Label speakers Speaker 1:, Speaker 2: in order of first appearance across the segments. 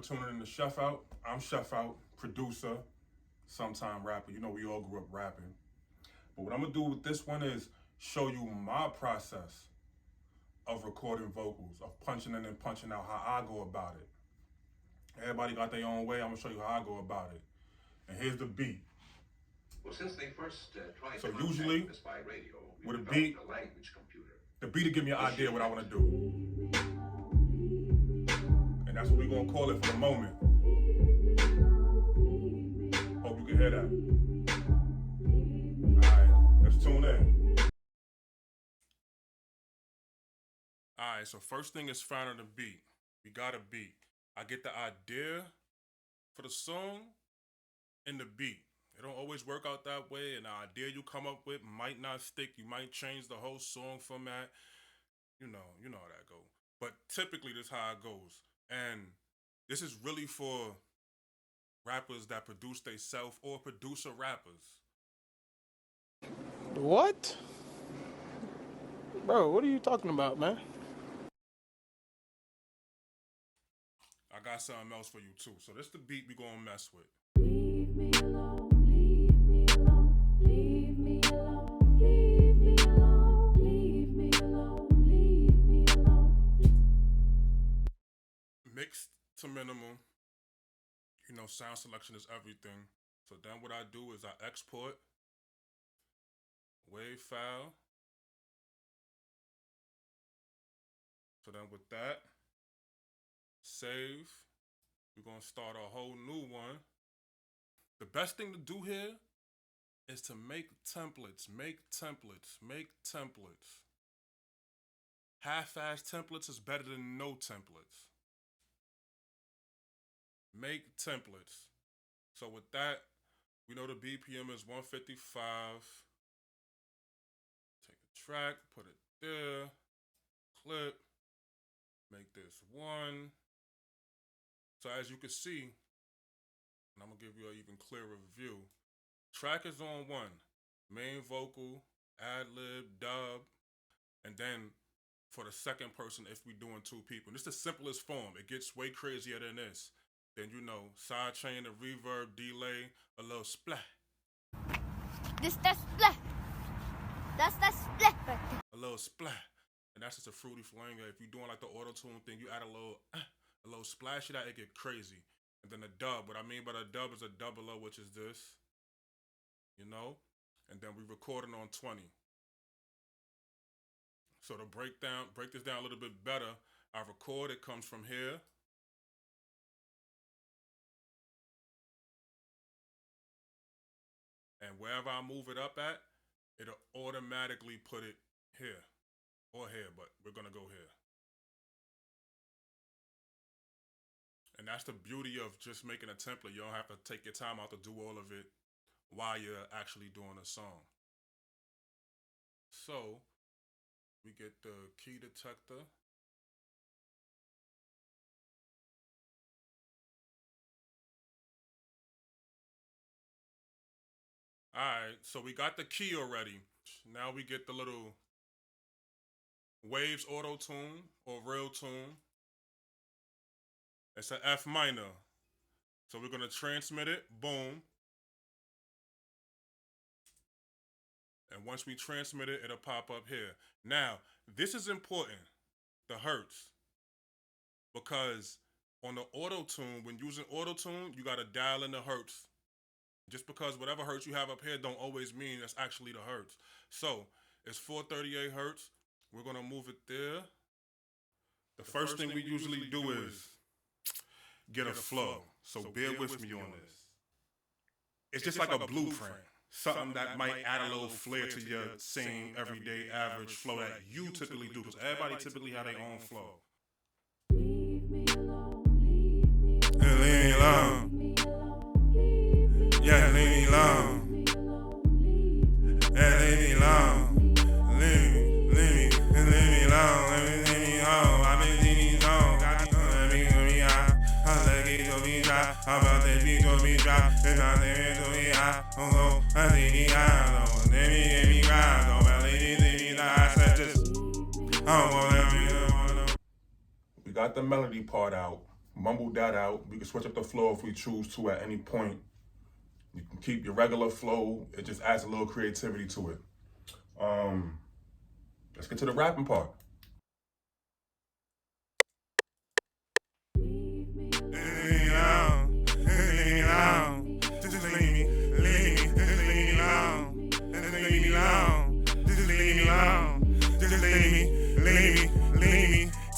Speaker 1: tuning in to Xheffout. I'm Xheffout, producer, sometime rapper. You know we all grew up rapping. But what I'm gonna do with this one is show you my process of recording vocals, of punching in and punching out, how I go about it. Everybody got their own way. I'm gonna show you how I go about it. And here's the beat.
Speaker 2: Well, since they first tried
Speaker 1: So usually,
Speaker 2: us by radio,
Speaker 1: with a beat,
Speaker 2: a language computer.
Speaker 1: the beat will give me an idea what I wanna do. And that's what we're gonna call it for the moment. Hope you can hear that. Alright, let's tune in. Alright, so first thing is finding the beat. We got a beat. I get the idea for the song and the beat. It don't always work out that way, and the idea you come up with might not stick. You might change the whole song format. You know how that goes. But typically this is how it goes. And this is really for rappers that produce themselves or producer rappers.
Speaker 3: What? Bro, what are you talking about, man?
Speaker 1: I got something else for you too. So this the beat we gonna mess with.
Speaker 4: Leave me alone, leave me alone, leave me alone, leave me alone, leave me alone, leave me alone.
Speaker 1: Mixed to minimal. You know, sound selection is everything. So then what I do is I export, wave file. So then with that, save. We're gonna start a whole new one. The best thing to do here is to make templates, make templates. Half-assed templates is better than no templates. Make templates. So with that, we know the BPM is 155. Take a track, put it there, clip, make this one. So as you can see, and I'm gonna give you an even clearer view, track is on 1, main vocal, ad-lib, dub, and then for the second person if we doing 2 people. And this is the simplest form. It gets way crazier than this. Then you know, side chain, a reverb, delay, a little splat.
Speaker 5: That splat. That's that splat right there.
Speaker 1: A little splat. And that's just a fruity flanger. If you're doing like the auto-tune thing, you add a little splash of that, it get crazy. And then the dub. What I mean by the dub is a double O, which is this. You know? And then we recording on 20. So to break this down a little bit better, I record, it comes from here. And wherever I move it up at, it'll automatically put it here. Or here, but we're gonna go here. And that's the beauty of just making a template. You don't have to take your time out to do all of it while you're actually doing a song. So, we get the key detector. Alright, so we got the key already. Now we get the little Waves auto tune or real tune. It's an F minor. So we're gonna transmit it, boom. And once we transmit it, it'll pop up here. Now, this is important, the hertz. Because on the auto tune, when using auto tune, you gotta dial in the hertz. Just because whatever hertz you have up here don't always mean that's actually the hertz. So it's 438 hertz. We're gonna move it there. The first thing we usually do is get a flow. So bear with me on this. It's just like a blueprint. Something that might add a little flair to your same everyday average flow that you typically do. Because everybody typically have their own flow.
Speaker 4: Leave me alone, leave me alone,
Speaker 1: Leave me alone. Yeah, leave me alone. Yeah, leave me alone. Leave me alone. Let me home. I've been leaving home. Let me out. I'll let it go be dry. I'm about to be go be dry. If I let it go be high. Oh, I think he high. Don't let me get me grind. Don't let me die. I said just, I don't want to. We got the melody part out. mumble that out. We can switch up the flow if we choose to at any point. You can keep your regular flow. It just adds a little creativity to it. Let's get to the rapping part.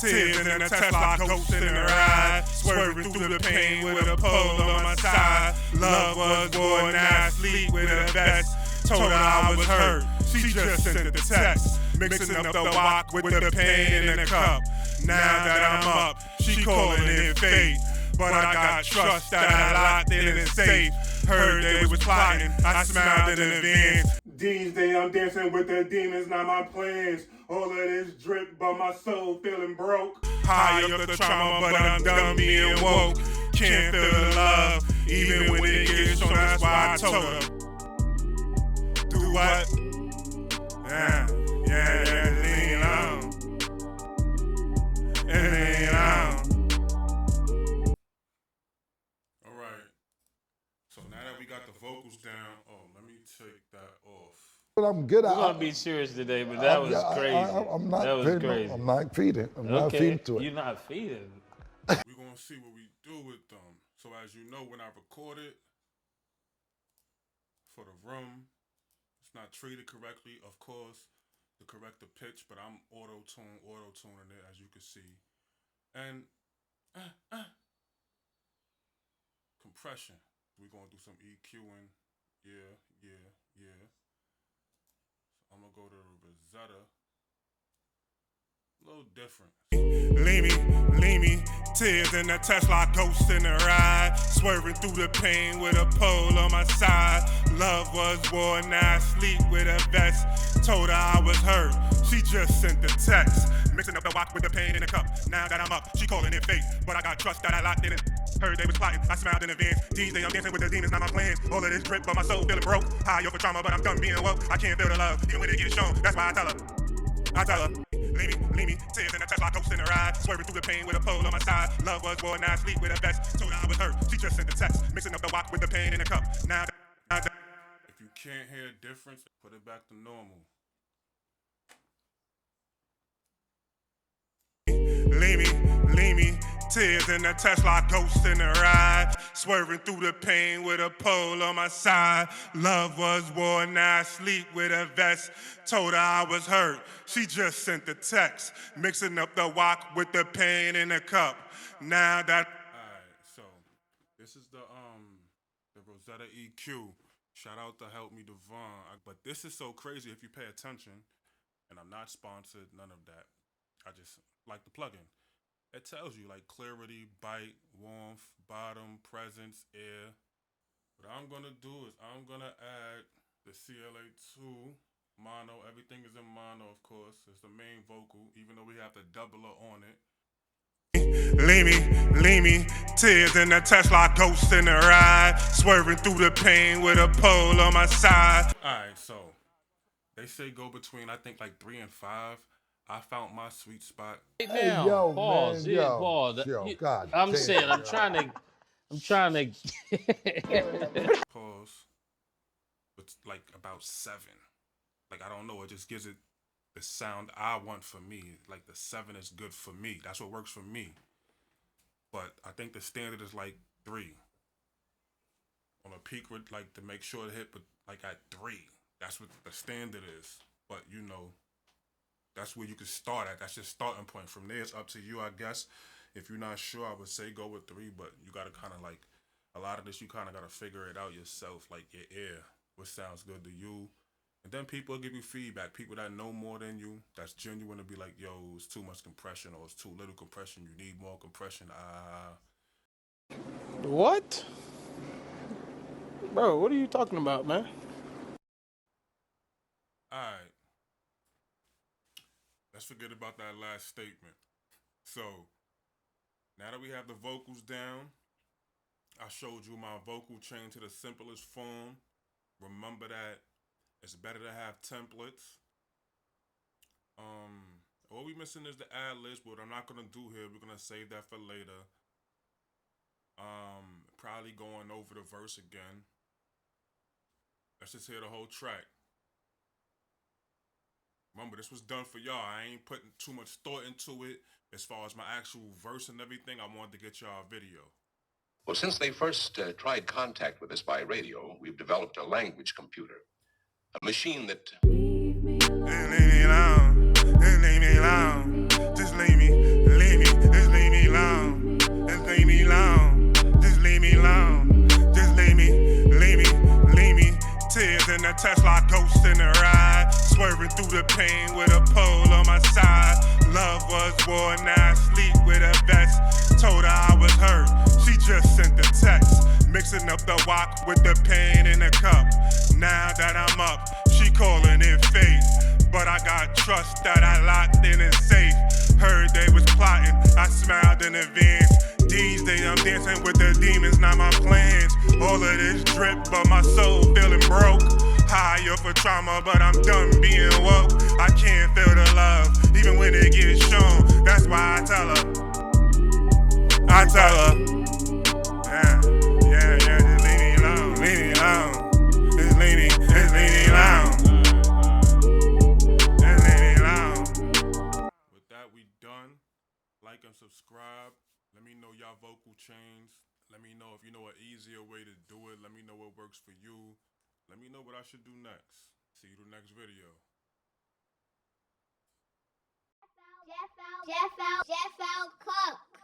Speaker 6: Tears in a Tesla, ghost in the ride, swerving through the pain with a pole on my side. Love was war, now I sleep with a vest. Told her I was hurt, she just sent the text. Mixing up the wok with the pain in the cup. Now that I'm up, she calling it fate. But I got trust that I locked in and safe. Heard they was plotting, I smiled in advance. These days I'm dancing with the demons, not my plans. All of this drip, but my soul feeling broke. High up the trauma, but I'm done being woke. Can't feel the love, even when it gets shown. That's why I told her. Do what? Yeah, lean on. Lean on.
Speaker 1: All right. So now that we got the vocals down, let me take that off.
Speaker 7: But I'm good.
Speaker 3: We're gonna be serious today, but that was crazy.
Speaker 7: I'm not.
Speaker 3: That was
Speaker 7: feeding,
Speaker 3: crazy.
Speaker 7: I'm not feeding. I'm not feeding to it.
Speaker 3: You're not feeding.
Speaker 1: We're gonna see what we do with them. So as you know, when I record it for the room, it's not treated correctly, of course, to correct the pitch, but I'm auto-tuning it, as you can see. And compression. We're gonna do some EQing. Yeah. I'm gonna go to Rosetta. A little different.
Speaker 6: Lean me, tears in the Tesla, ghost in the ride, swerving through the pain with a pole on my side. Love was war, now I sleep with a vest. Told her I was hurt, she just sent the text. Mixing up the wok with the pain in the cup. Now that I'm up, she calling it fate, but I got trust that I locked in it. Heard they was plotting, I smiled in advance. These days I'm dancing with the demons, not my plans. All of this drip, but my soul feeling broke. High over trauma, but I'm done being woke. I can't feel the love, even when it gets shown. That's why I tell her. Lean me, tears in the Tesla, ghost in the ride, swerving through the pain with a pole on my side. Love was war, now I sleep with a vest. Told her I was hurt, she just sent the text. Mixing up the wok with the pain in the cup. Now
Speaker 1: If you can't hear a difference, put it back to normal.
Speaker 6: Lean me, tears in the Tesla, ghost in the ride, swerving through the pain with a pole on my side. Love was war, now I sleep with a vest. Told her I was hurt, she just sent the text. Mixing up the wok with the pain in the cup. Now that.
Speaker 1: Alright, so this is the Rosetta EQ. Shout out to Help Me Devon. But this is so crazy if you pay attention, and I'm not sponsored, none of that. I just like the plugin. It tells you like clarity, bite, warmth, bottom, presence, air. What I'm gonna do is I'm gonna add the CLA2 mono. Everything is in mono, of course. It's the main vocal, even though we have the doubler on it.
Speaker 6: Lean me, tears in the Tesla, ghost in the ride, swerving through the pain with a pole on my side.
Speaker 1: Alright, so they say go between I think like 3 and 5. I found my sweet spot.
Speaker 7: Hey, yo,
Speaker 3: Pause.
Speaker 7: man,
Speaker 3: Yeah,
Speaker 7: yo,
Speaker 3: pause.
Speaker 7: yo, God
Speaker 3: I'm
Speaker 7: damn,
Speaker 3: saying, I'm
Speaker 7: yo.
Speaker 3: trying to.
Speaker 1: Pause. It's like about 7. Like I don't know. It just gives it the sound I want for me. Like the 7 is good for me. That's what works for me. But I think the standard is like 3. On a peak, with like to make sure it hit, but like at 3. That's what the standard is. But you know, that's where you can start at. That's your starting point. From there, it's up to you, I guess. If you're not sure, I would say go with 3. But you gotta kind of like a lot of this. You kind of gotta figure it out yourself. Like your ear, what sounds good to you. And then people give you feedback. People that know more than you, that's genuine to be like, yo, it's too much compression or it's too little compression. You need more compression.
Speaker 3: What? Bro, what are you talking about, man?
Speaker 1: Alright. Let's forget about that last statement. So, now that we have the vocals down, I showed you my vocal chain to the simplest form. Remember that it's better to have templates. All we missing is the ad-libs, but what I'm not gonna do here, we're gonna save that for later. Probably going over the verse again. Let's just hear the whole track. Remember, this was done for y'all. I ain't putting too much thought into it as far as my actual verse and everything. I wanted to get y'all a video.
Speaker 2: Well, since they first tried contact with us by radio, we've developed a language computer. A machine that...
Speaker 4: Leave me alone.
Speaker 6: Just leave me alone. Just leave me alone. Just leave me. Just leave me alone. Just leave me alone. Just leave me alone. Just leave me. Tears in the Tesla, ghosts in the ride. Swerving through the pain with a pole on my side. Love was war, now I sleep with a vest. Told her I was hurt, she just sent the text. Mixing up the wok with the pain in the cup. Now that I'm up, she calling it fate. But I got trust that I locked in and safe. Heard they was plotting, I smiled in advance. These days I'm dancing with the demons, not my plans. All of this drip, but my soul feeling broke. Higher for trauma, but I'm done being woke. I can't feel the love, even when it gets shown. That's why I tell her, yeah, just leave me alone, just leave me alone.
Speaker 1: With that, we done. Like and subscribe. Let me know y'all vocal chains. Let me know if you know an easier way to do it. Let me know what works for you. Let me know what I should do next. See you in the next video.
Speaker 5: Xheffout Cook.